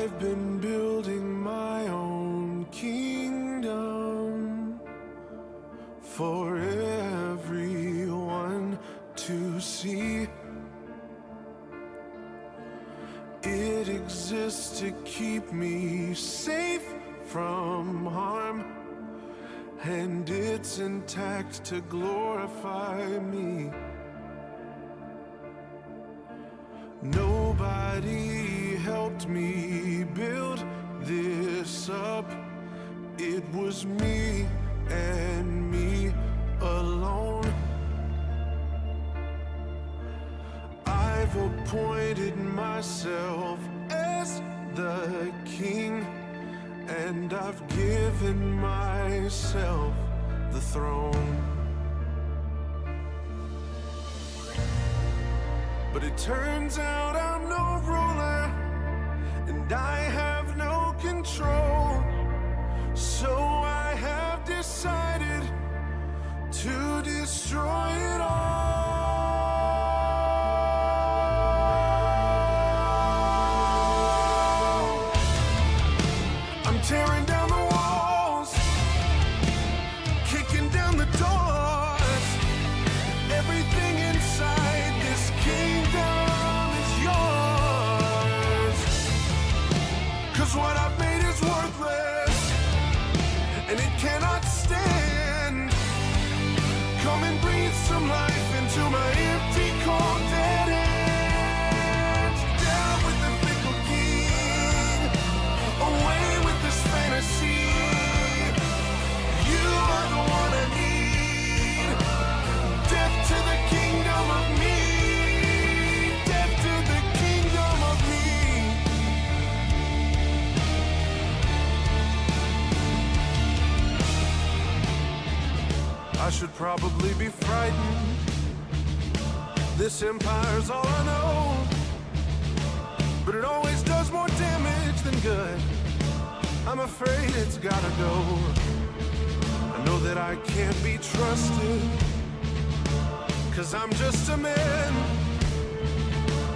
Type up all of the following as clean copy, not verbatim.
I've been building my own kingdom for everyone to see. It exists to keep me safe from harm, and it's intact to glorify me. Nobody helped me build this up. It was me and me alone. I've appointed myself as the king, and I've given myself the throne. But it turns out I'm no ruler, and I have no control. So I have decided to destroy it all. I'm tearing down the walls, kicking down the doors. Everything inside this kingdom is yours. 'Cause what I've made is worthless, and it cannot stand. Come and breathe some life into my empty, cold, dead hands. Down with the fickle king, away with this fantasy. You are the one I need. Death to the kingdom of me. Death to the kingdom of me. I should probably be frightened. This empire's all I know, but it always does more damage than good. I'm afraid it's gotta go. I know that I can't be trusted, 'cause I'm just a man.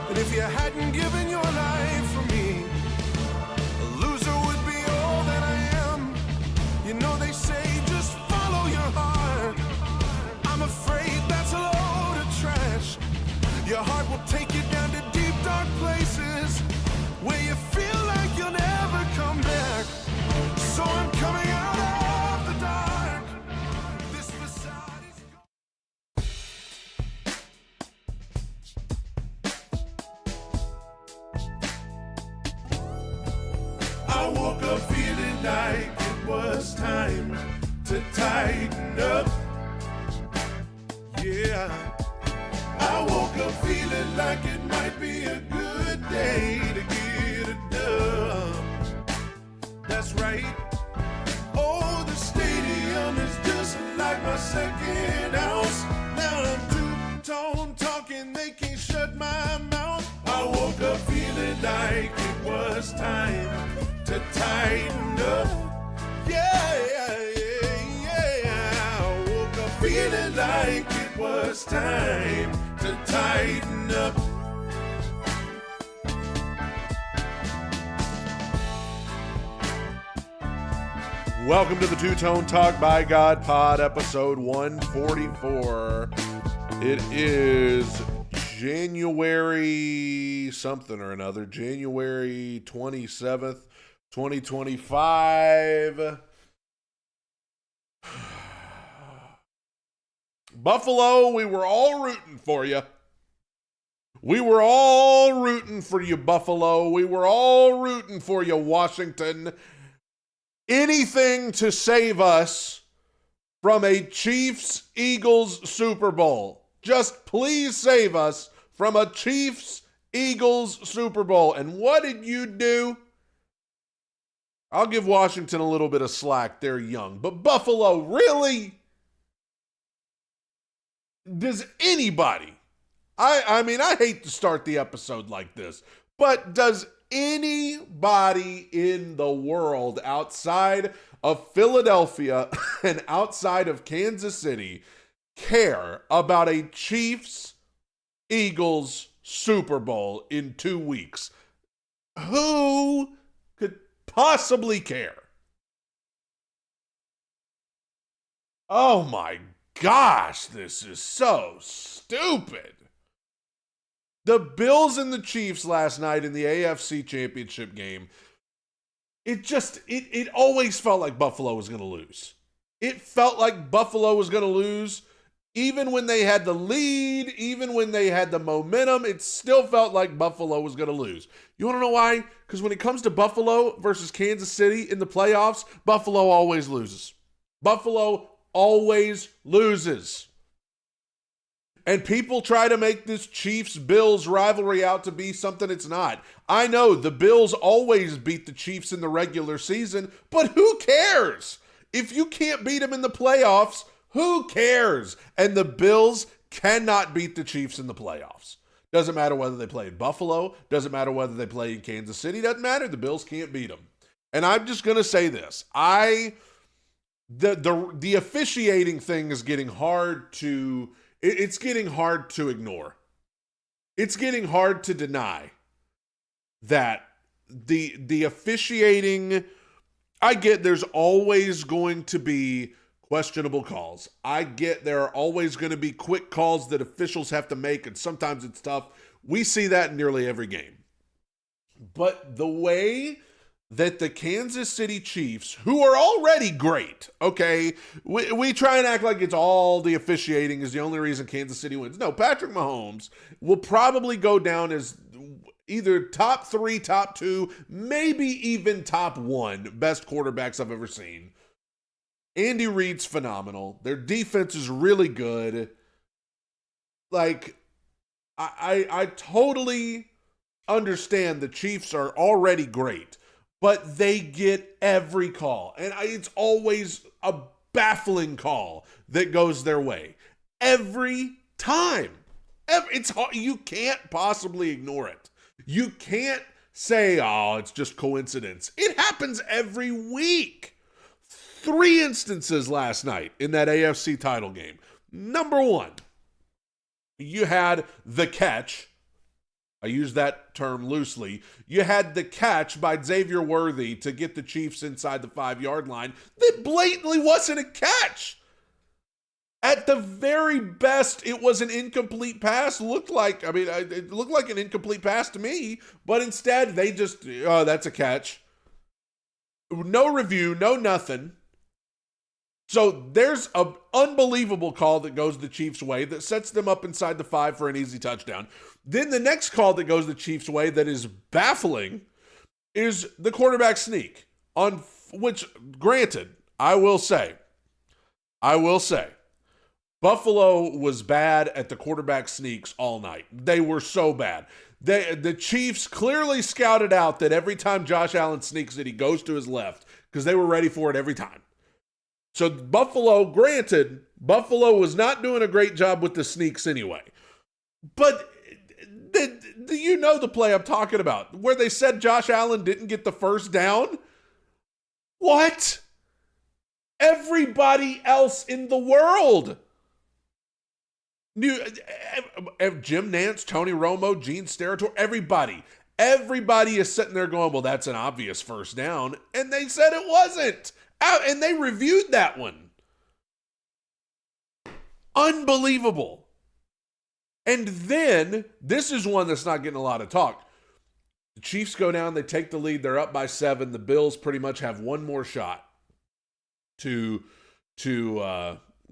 And if you hadn't given your life for me, a loser would be all that I am. You know they say just follow your heart. I'm afraid that's a load of trash. Your heart will take you down to deep, dark places where you feel like you'll never come back. So I'm coming out of the dark. This facade is I woke up feeling like it was time to tighten up. Yeah, I woke up feeling like it might be a good day to get it done. That's right. Oh, the stadium is just like my second house. Now I'm two-tone talking, they can't shut my mouth. I woke up feeling like it was time to tighten up. Yeah, yeah, yeah, yeah. I woke up feeling like it was time to tighten up. Welcome to the Two-Tone Talk by God Pod, episode 144. It is January something or another, January 27th, 2025. Buffalo, we were all rooting for you. We were all rooting for you, Buffalo. We were all rooting for you, Washington. Anything to save us from a Chiefs-Eagles Super Bowl. Just please save us from a Chiefs-Eagles Super Bowl. And what did you do? I'll give Washington a little bit of slack. They're young. But Buffalo, really? Does anybody, I mean, I hate to start the episode like this, but does anybody in the world outside of Philadelphia and outside of Kansas City care about a Chiefs-Eagles Super Bowl in 2 weeks? Who possibly care? Oh my gosh, this is so stupid. The Bills and the Chiefs last night in the AFC Championship game, it always felt like Buffalo was going to lose. It felt like Buffalo was going to lose. Even when they had the lead, even when they had the momentum, it still felt like Buffalo was going to lose. You want to know why? Because when it comes to Buffalo versus Kansas City in the playoffs, Buffalo always loses. Buffalo always loses. And people try to make this Chiefs-Bills rivalry out to be something it's not. I know the Bills always beat the Chiefs in the regular season, but who cares? If you can't beat them in the playoffs, who cares? And the Bills cannot beat the Chiefs in the playoffs. Doesn't matter whether they play in Buffalo. Doesn't matter whether they play in Kansas City. Doesn't matter. The Bills can't beat them. And I'm just going to say this. The officiating thing is getting hard to... It's getting hard to ignore. It's getting hard to deny that the officiating... I get there's always going to be questionable calls. I get there are always going to be quick calls that officials have to make, and sometimes it's tough. We see that in nearly every game. But the way that the Kansas City Chiefs, who are already great, okay, we try and act like it's all the officiating is the only reason Kansas City wins. No, Patrick Mahomes will probably go down as either top 3, top 2, maybe even top 1 best quarterbacks I've ever seen. Andy Reid's phenomenal. Their defense is really good. Like, I totally understand the Chiefs are already great, but they get every call. And it's always a baffling call that goes their way. Every time. It's hard. You can't possibly ignore it. You can't say, oh, it's just coincidence. It happens every week. 3 instances last night in that AFC title game. Number 1, you had the catch. I use that term loosely. You had the catch by Xavier Worthy to get the Chiefs inside the 5-yard line that blatantly wasn't a catch. At the very best, it was an incomplete pass. It looked like an incomplete pass to me, but instead they just, oh, that's a catch. No review, no nothing. So there's an unbelievable call that goes the Chiefs' way that sets them up inside the 5 for an easy touchdown. Then the next call that goes the Chiefs' way that is baffling is the quarterback sneak, on which, granted, I will say, Buffalo was bad at the quarterback sneaks all night. They were so bad. The Chiefs clearly scouted out that every time Josh Allen sneaks it, he goes to his left because they were ready for it every time. So Buffalo was not doing a great job with the sneaks anyway. But you know the play I'm talking about, where they said Josh Allen didn't get the first down? What? Everybody else in the world knew. Jim Nantz, Tony Romo, Gene Steratore, everybody is sitting there going, well, that's an obvious first down. And they said it wasn't. And they reviewed that one. Unbelievable. And then, this is one that's not getting a lot of talk. The Chiefs go down, they take the lead, they're up by 7. The Bills pretty much have one more shot to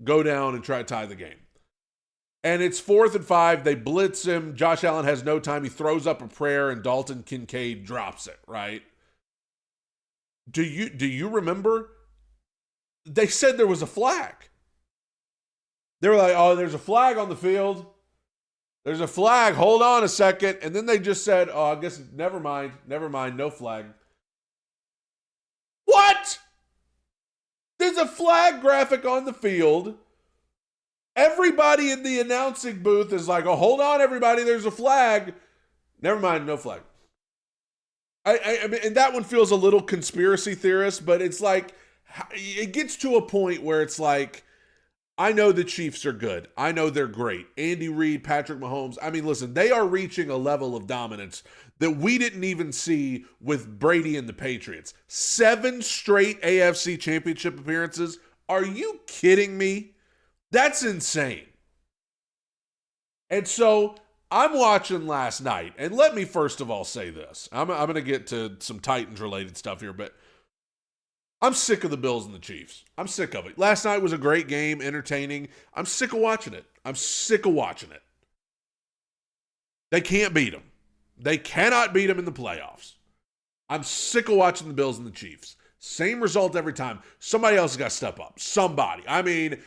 go down and try to tie the game. And it's 4th and 5, they blitz him, Josh Allen has no time, he throws up a prayer, and Dalton Kincaid drops it, right? Do you remember? They said there was a flag. They were like, oh, there's a flag on the field. There's a flag. Hold on a second. And then they just said, oh, I guess, never mind, no flag. What? There's a flag graphic on the field. Everybody in the announcing booth is like, oh, hold on, everybody, there's a flag. Never mind, no flag. I mean, and that one feels a little conspiracy theorist, but it's like, it gets to a point where it's like, I know the Chiefs are good. I know they're great. Andy Reid, Patrick Mahomes. I mean, listen, they are reaching a level of dominance that we didn't even see with Brady and the Patriots. 7 straight AFC championship appearances. Are you kidding me? That's insane. And so I'm watching last night, and let me first of all say this. I'm going to get to some Titans-related stuff here, but I'm sick of the Bills and the Chiefs. I'm sick of it. Last night was a great game, entertaining. I'm sick of watching it. I'm sick of watching it. They can't beat them. They cannot beat them in the playoffs. I'm sick of watching the Bills and the Chiefs. Same result every time. Somebody else has got to step up. Somebody. I mean,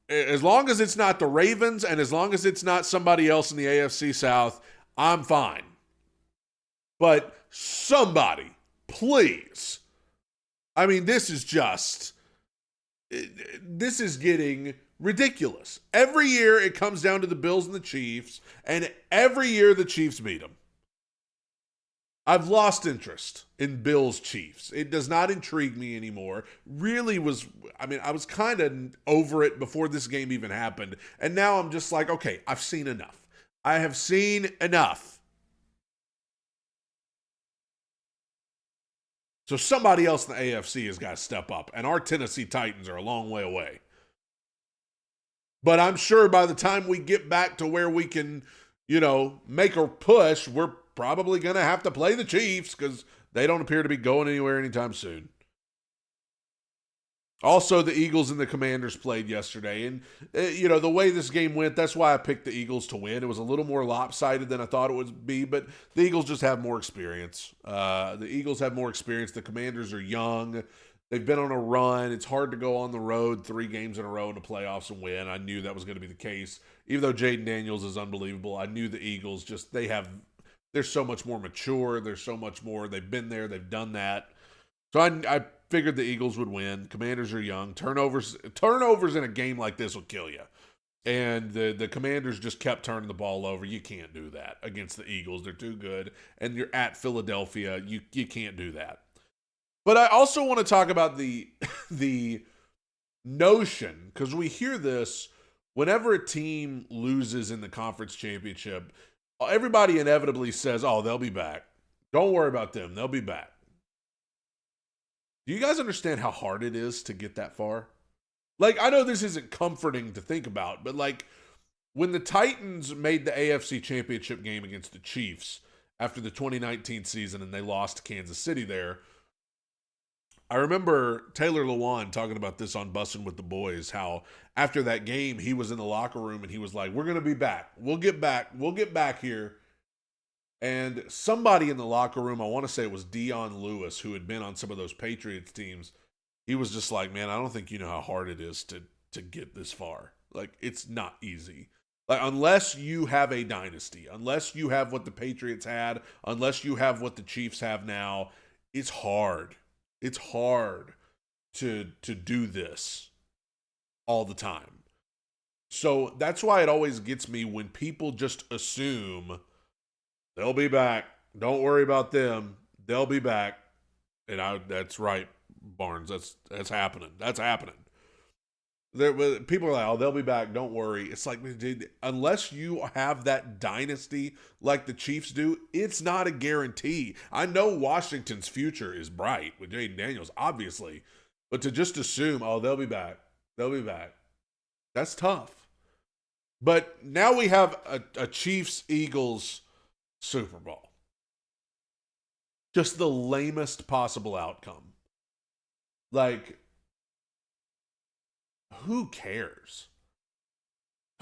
as long as it's not the Ravens and as long as it's not somebody else in the AFC South, I'm fine. But somebody, please. I mean, this is getting ridiculous. Every year it comes down to the Bills and the Chiefs, and every year the Chiefs beat them. I've lost interest in Bills Chiefs. It does not intrigue me anymore. I was kind of over it before this game even happened, and now I'm just like, okay, I've seen enough. I have seen enough. So somebody else in the AFC has got to step up, and our Tennessee Titans are a long way away. But I'm sure by the time we get back to where we can, make a push, we're probably going to have to play the Chiefs because they don't appear to be going anywhere anytime soon. Also, the Eagles and the Commanders played yesterday. And, the way this game went, that's why I picked the Eagles to win. It was a little more lopsided than I thought it would be, but the Eagles just have more experience. The Commanders are young. They've been on a run. It's hard to go on the road 3 games in a row in the playoffs and win. I knew that was going to be the case. Even though Jaden Daniels is unbelievable, I knew the Eagles they're so much more mature. They're so much more. They've been there. They've done that. So I figured the Eagles would win. Commanders are young. Turnovers in a game like this will kill you. And the Commanders just kept turning the ball over. You can't do that against the Eagles. They're too good. And you're at Philadelphia. You can't do that. But I also want to talk about the notion, because we hear this whenever a team loses in the conference championship, everybody inevitably says, oh, they'll be back. Don't worry about them. They'll be back. Do you guys understand how hard it is to get that far? Like, I know this isn't comforting to think about, but like when the Titans made the AFC Championship game against the Chiefs after the 2019 season and they lost to Kansas City there, I remember Taylor Lewan talking about this on Bussin' with the Boys, how after that game he was in the locker room and he was like, we're going to be back. We'll get back here. And somebody in the locker room, I want to say it was Dion Lewis, who had been on some of those Patriots teams, he was just like, man, I don't think you know how hard it is to get this far. Like, it's not easy. Like, unless you have a dynasty, unless you have what the Patriots had, unless you have what the Chiefs have now, it's hard. It's hard to do this all the time. So that's why it always gets me when people just assume they'll be back. Don't worry about them. They'll be back. And that's right, Barnes. That's happening. That's happening. People are like, oh, they'll be back. Don't worry. It's like, dude, unless you have that dynasty like the Chiefs do, it's not a guarantee. I know Washington's future is bright with Jaden Daniels, obviously. But to just assume, oh, they'll be back. They'll be back. That's tough. But now we have a Chiefs-Eagles Super Bowl. Just the lamest possible outcome. Like, who cares?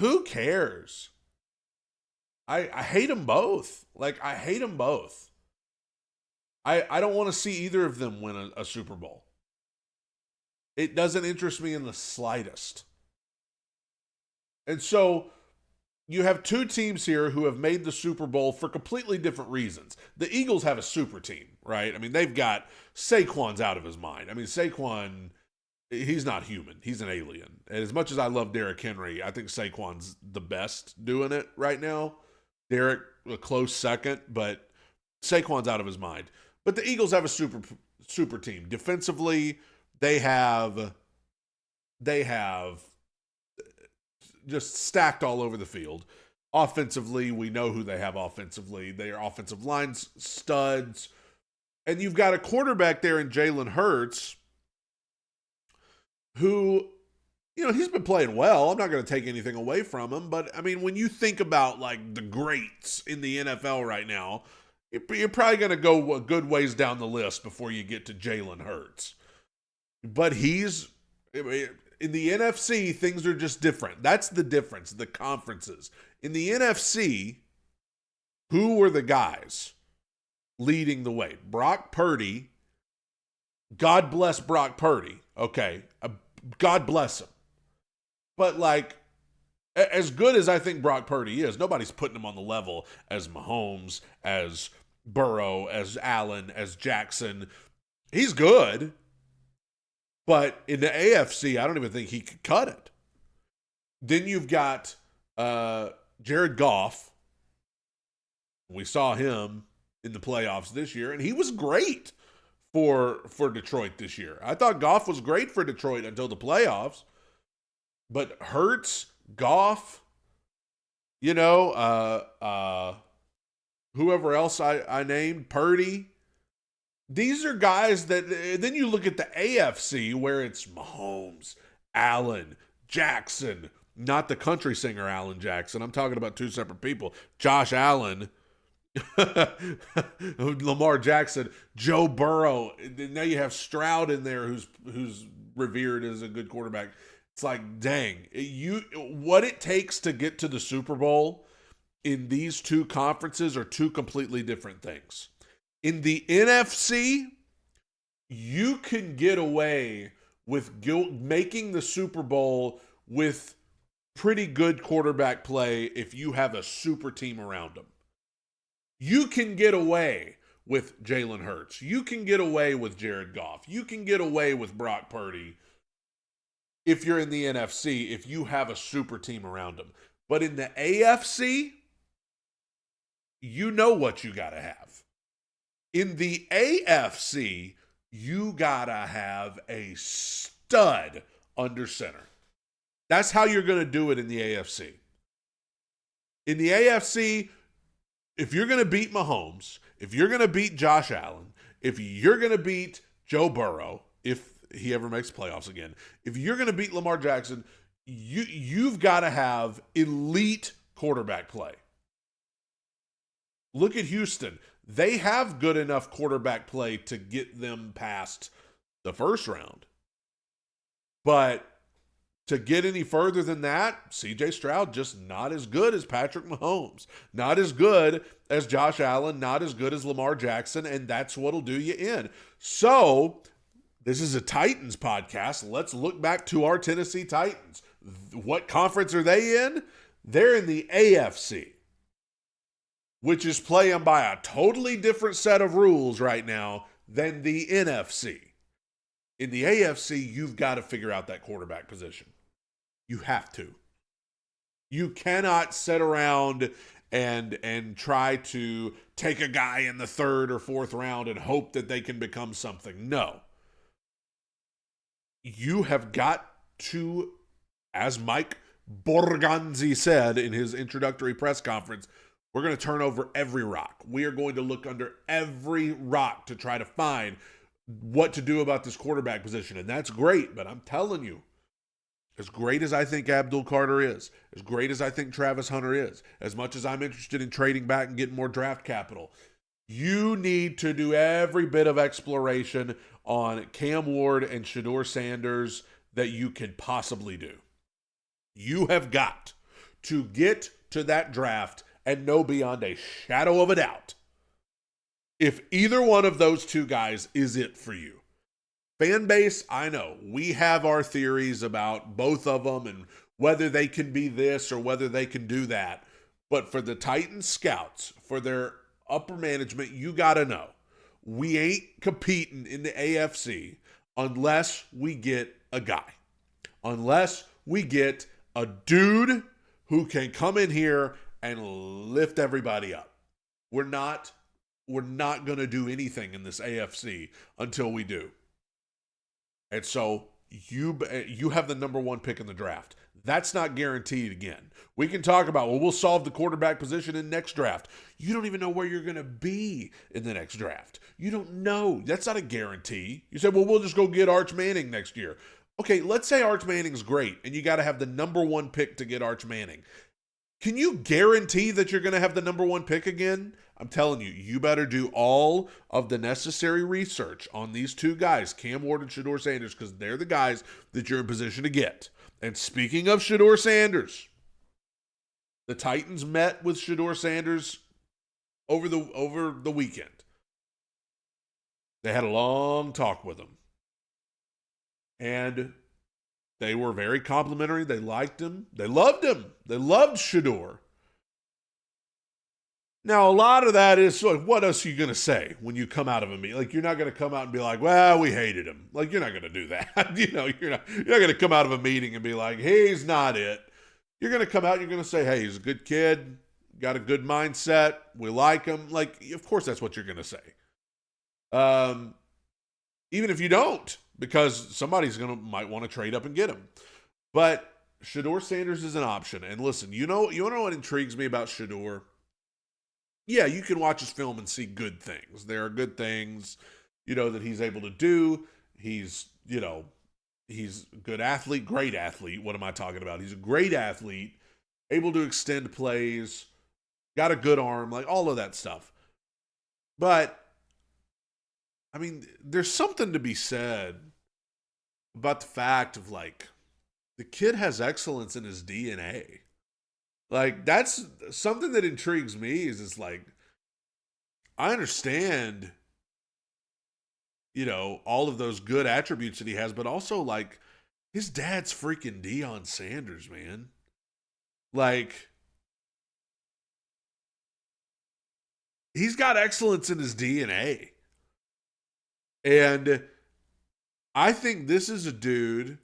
Who cares? I hate them both. Like, I hate them both. I don't want to see either of them win a Super Bowl. It doesn't interest me in the slightest. And so you have 2 teams here who have made the Super Bowl for completely different reasons. The Eagles have a super team, right? I mean, they've got Saquon's out of his mind. I mean, Saquon, he's not human. He's an alien. And as much as I love Derrick Henry, I think Saquon's the best doing it right now. Derrick, a close second, but Saquon's out of his mind. But the Eagles have a super team. Defensively, they have just stacked all over the field. Offensively, we know who they have offensively. They are offensive line studs. And you've got a quarterback there in Jalen Hurts who, he's been playing well. I'm not going to take anything away from him. But, I mean, when you think about, like, the greats in the NFL right now, you're probably going to go a good ways down the list before you get to Jalen Hurts. But in the NFC, things are just different. That's the difference, the conferences. In the NFC, who were the guys leading the way? Brock Purdy. God bless Brock Purdy. Okay. God bless him. But, like, as good as I think Brock Purdy is, nobody's putting him on the level as Mahomes, as Burrow, as Allen, as Jackson. He's good. But in the AFC, I don't even think he could cut it. Then you've got Jared Goff. We saw him in the playoffs this year, and he was great for Detroit this year. I thought Goff was great for Detroit until the playoffs. But Hurts, Goff, whoever else I named, Purdy, these are guys that, then you look at the AFC where it's Mahomes, Allen, Jackson, not the country singer Alan Jackson. I'm talking about two separate people. Josh Allen, Lamar Jackson, Joe Burrow. Now you have Stroud in there who's revered as a good quarterback. It's like, dang, what it takes to get to the Super Bowl in these two conferences are two completely different things. In the NFC, you can get away with making the Super Bowl with pretty good quarterback play if you have a super team around them. You can get away with Jalen Hurts. You can get away with Jared Goff. You can get away with Brock Purdy if you're in the NFC, if you have a super team around them. But in the AFC, you know what you got to have. In the AFC, you got to have a stud under center. That's how you're going to do it in the AFC. In the AFC, if you're going to beat Mahomes, if you're going to beat Josh Allen, if you're going to beat Joe Burrow, if he ever makes playoffs again, if you're going to beat Lamar Jackson, you've got to have elite quarterback play. Look at Houston. They have good enough quarterback play to get them past the first round. But to get any further than that, CJ Stroud just not as good as Patrick Mahomes. Not as good as Josh Allen. Not as good as Lamar Jackson. And that's what'll do you in. So, this is a Titans podcast. Let's look back to our Tennessee Titans. What conference are they in? They're in the AFC, which is playing by a totally different set of rules right now than the NFC. In the AFC, you've got to figure out that quarterback position. You have to. You cannot sit around and try to take a guy in the third or fourth round and hope that they can become something. No. You have got to, as Mike Borgonzi said in his introductory press conference, we're going to turn over every rock. We are going to look under every rock to try to find what to do about this quarterback position. And that's great, but I'm telling you, as great as I think Abdul Carter is, as great as I think Travis Hunter is, as much as I'm interested in trading back and getting more draft capital, you need to do every bit of exploration on Cam Ward and Shedeur Sanders that you could possibly do. You have got to get to that draft and know beyond a shadow of a doubt if either one of those two guys is it for you. Fan base, I know, we have our theories about both of them and whether they can be this or whether they can do that. But for the Titans scouts, for their upper management, you got to know, we ain't competing in the AFC unless we get a guy. Unless we get a dude who can come in here and lift everybody up. We're not going to do anything in this AFC until we do. And so you have the number one pick in the draft. That's not guaranteed again. We can talk about, well, we'll solve the quarterback position in next draft. You don't even know where you're going to be in the next draft. You don't know. That's not a guarantee. You said, well, we'll just go get Arch Manning next year. Okay, let's say Arch Manning's great, and you got to have the number one pick to get Arch Manning. Can you guarantee that you're going to have the number one pick again? I'm telling you, you better do all of the necessary research on these two guys, Cam Ward and Shedeur Sanders, because they're the guys that you're in position to get. And speaking of Shedeur Sanders, the Titans met with Shedeur Sanders over the weekend. They had a long talk with him. And they were very complimentary. They liked him. They loved him. They loved Shedeur. Now, a lot of that is, like, what else are you going to say when you come out of a meeting? Like, you're not going to come out and be like, well, we hated him. Like, you're not going to do that. You're not going to come out of a meeting and be like, he's not it. You're going to come out and you're going to say, hey, he's a good kid, got a good mindset, we like him. Like, of course that's what you're going to say. Even if you don't, because somebody's might want to trade up and get him. But Shedeur Sanders is an option. And listen, you know what intrigues me about Shedeur? Yeah, you can watch his film and see good things. There are good things, that he's able to do. He's a good athlete, great athlete. What am I talking about? He's a great athlete, able to extend plays, got a good arm, like all of that stuff. But, I mean, there's something to be said about the fact of, like, the kid has excellence in his DNA. Like, that's something that intrigues me is it's like, I understand, all of those good attributes that he has, but also, like, his dad's freaking Deion Sanders, man. Like, he's got excellence in his DNA. And I think this is a dude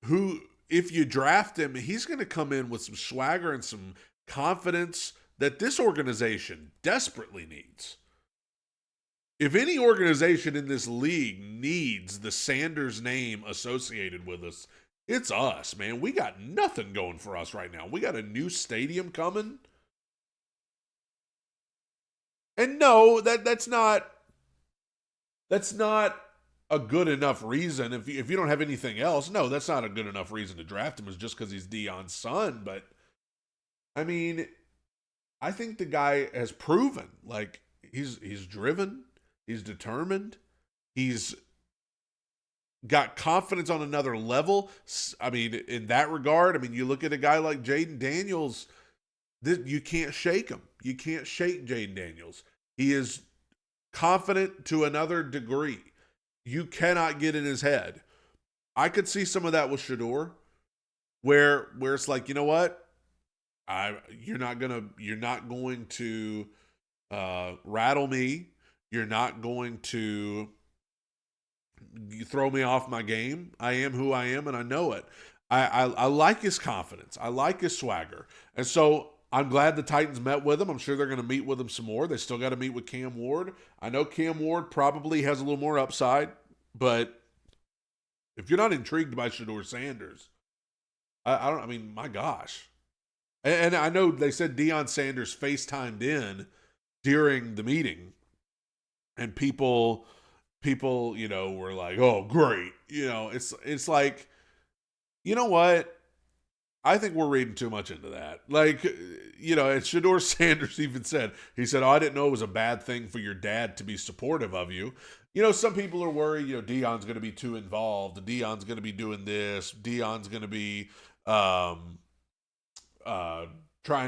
who, if you draft him, he's going to come in with some swagger and some confidence that this organization desperately needs. If any organization in this league needs the Sanders name associated with us, it's us, man. We got nothing going for us right now. We got a new stadium coming. And no, that's not a good enough reason. If you don't have anything else, no, that's not a good enough reason to draft him, is just because he's Deion's son. But, I mean, I think the guy has proven, like, he's driven, he's determined, he's got confidence on another level. I mean, in that regard, I mean, you look at a guy like Jaden Daniels, you can't shake him. You can't shake Jaden Daniels. He is confident to another degree. You cannot get in his head. I could see some of that with Shedeur, where it's like, you know what? You're not going to rattle me. You're not going to throw me off my game. I am who I am, and I know it. I like his confidence. I like his swagger. And so I'm glad the Titans met with him. I'm sure they're going to meet with him some more. They still got to meet with Cam Ward. I know Cam Ward probably has a little more upside, but if you're not intrigued by Shedeur Sanders, I mean, my gosh. And I know they said Deion Sanders FaceTimed in during the meeting, and people, were like, "Oh, great." It's like, you know what? I think we're reading too much into that. Like, and Shedeur Sanders even said, "Oh, I didn't know it was a bad thing for your dad to be supportive of you." Some people are worried, Deion's going to be too involved. Deion's going to be doing this. Deion's going to be trying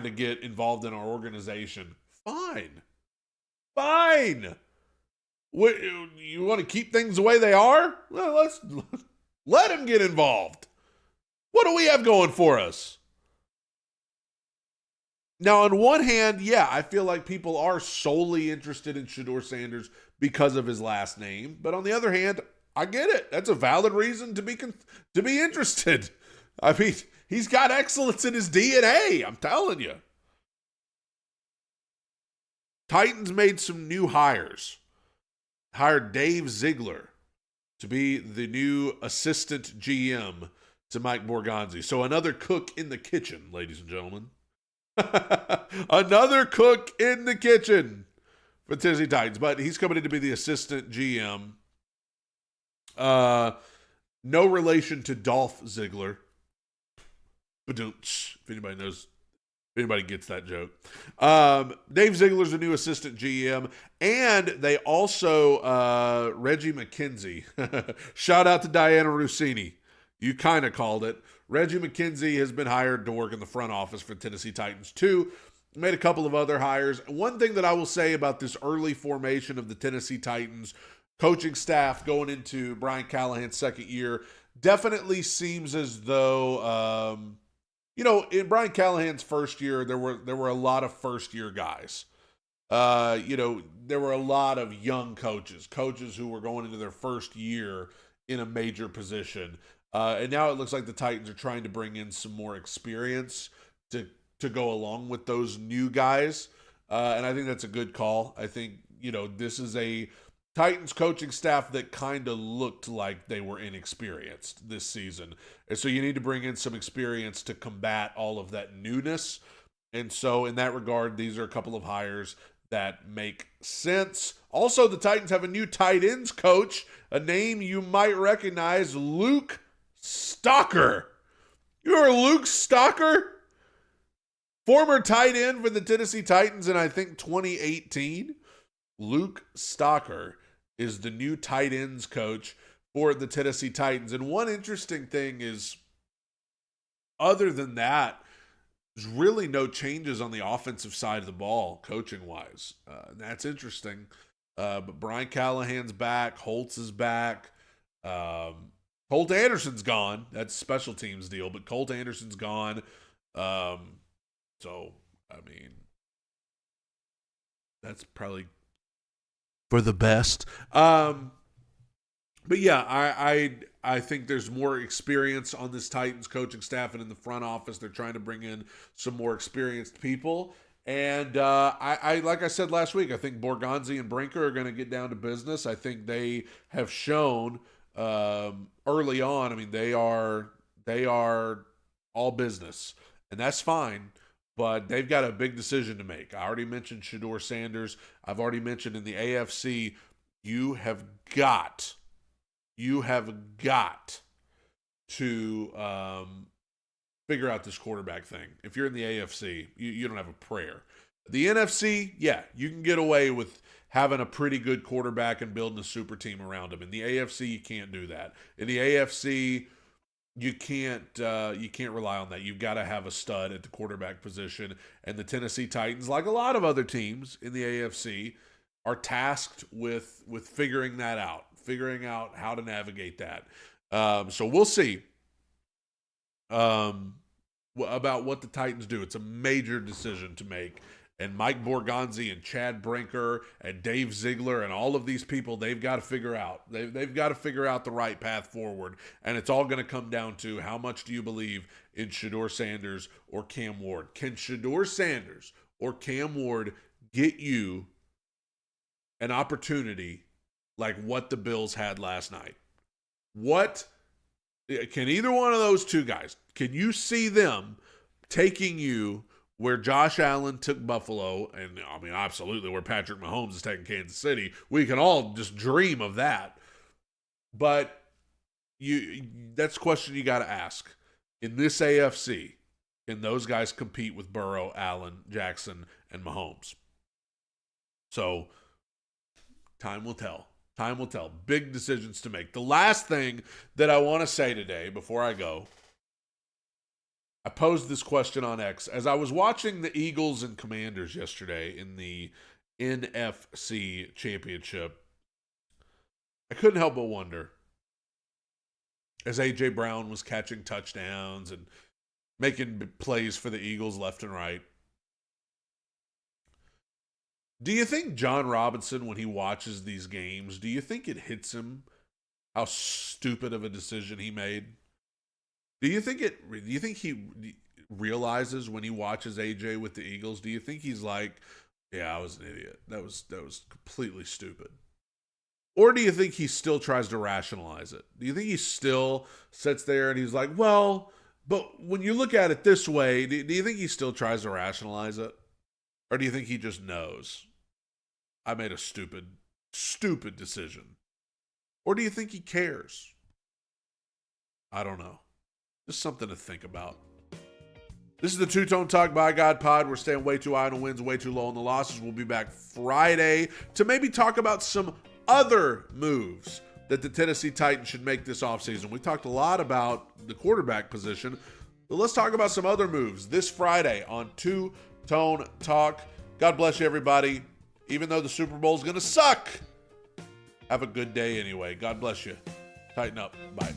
to get involved in our organization. Fine. What, you want to keep things the way they are? Well, let's let him get involved. What do we have going for us? Now, on one hand, yeah, I feel like people are solely interested in Shedeur Sanders because of his last name. But on the other hand, I get it. That's a valid reason to be interested. I mean, he's got excellence in his DNA. I'm telling you. Titans made some new hires. Hired Dave Ziegler to be the new assistant GM to Mike Borgonzi. So another cook in the kitchen, ladies and gentlemen. Another cook in the kitchen for Tennessee Titans, but he's coming in to be the assistant GM. No relation to Dolph Ziggler. If anybody knows, if anybody gets that joke. Dave Ziegler's the new assistant GM, and they also Reggie McKenzie. Shout out to Diana Rossini. You kind of called it. Reggie McKenzie has been hired to work in the front office for Tennessee Titans too. Made a couple of other hires. One thing that I will say about this early formation of the Tennessee Titans coaching staff going into Brian Callahan's second year definitely seems as though, in Brian Callahan's first year, there were a lot of first year guys. There were a lot of young coaches who were going into their first year in a major position. And now it looks like the Titans are trying to bring in some more experience to go along with those new guys. And I think that's a good call. I think, this is a Titans coaching staff that kind of looked like they were inexperienced this season. And so you need to bring in some experience to combat all of that newness. And so in that regard, these are a couple of hires that make sense. Also, the Titans have a new tight ends coach, a name you might recognize, Luke Stocker. You're Luke Stocker? Former tight end for the Tennessee Titans in, I think, 2018. Luke Stocker is the new tight ends coach for the Tennessee Titans. And one interesting thing is, other than that, there's really no changes on the offensive side of the ball, coaching-wise. That's interesting. But Brian Callahan's back. Holtz is back. Colt Anderson's gone. That's a special teams deal, but Colt Anderson's gone. That's probably for the best. But yeah, I think there's more experience on this Titans coaching staff, and in the front office, they're trying to bring in some more experienced people. And I like I said last week, I think Borgonzi and Brinker are going to get down to business. I think they have shown early on. I mean, they are all business, and that's fine. But they've got a big decision to make. I already mentioned Shedeur Sanders. I've already mentioned in the AFC, you have got to figure out this quarterback thing. If you're in the AFC, you don't have a prayer. The NFC, yeah, you can get away with having a pretty good quarterback and building a super team around him. In the AFC, you can't do that. In the AFC, you can't rely on that. You've got to have a stud at the quarterback position. And the Tennessee Titans, like a lot of other teams in the AFC, are tasked with figuring that out, figuring out how to navigate that. So we'll see about what the Titans do. It's a major decision to make. And Mike Borgonzi and Chad Brinker and Dave Ziegler and all of these people, they've got to figure out. They've got to figure out the right path forward. And it's all going to come down to how much do you believe in Shedeur Sanders or Cam Ward? Can Shedeur Sanders or Cam Ward get you an opportunity like what the Bills had last night? What can either one of those two guys, can you see them taking you where Josh Allen took Buffalo, and I mean, absolutely where Patrick Mahomes is taking Kansas City? We can all just dream of that. But that's a question you got to ask. In this AFC, can those guys compete with Burrow, Allen, Jackson, and Mahomes? So, time will tell. Time will tell. Big decisions to make. The last thing that I want to say today before I go, I posed this question on X. As I was watching the Eagles and Commanders yesterday in the NFC Championship, I couldn't help but wonder, as A.J. Brown was catching touchdowns and making plays for the Eagles left and right, do you think John Robinson, when he watches these games, do you think it hits him how stupid of a decision he made? Do you think he realizes when he watches AJ with the Eagles? Do you think he's like, yeah, I was an idiot. That was completely stupid. Or do you think he still tries to rationalize it? Do you think he still sits there and he's like, well, but when you look at it this way, do you think he still tries to rationalize it? Or do you think he just knows, I made a stupid decision? Or do you think he cares? I don't know. Just something to think about. This is the Two Tone Talk by God Pod. We're staying way too high on the wins, way too low on the losses. We'll be back Friday to maybe talk about some other moves that the Tennessee Titans should make this offseason. We talked a lot about the quarterback position, but let's talk about some other moves this Friday on Two Tone Talk. God bless you, everybody. Even though the Super Bowl is going to suck, have a good day anyway. God bless you. Tighten up. Bye.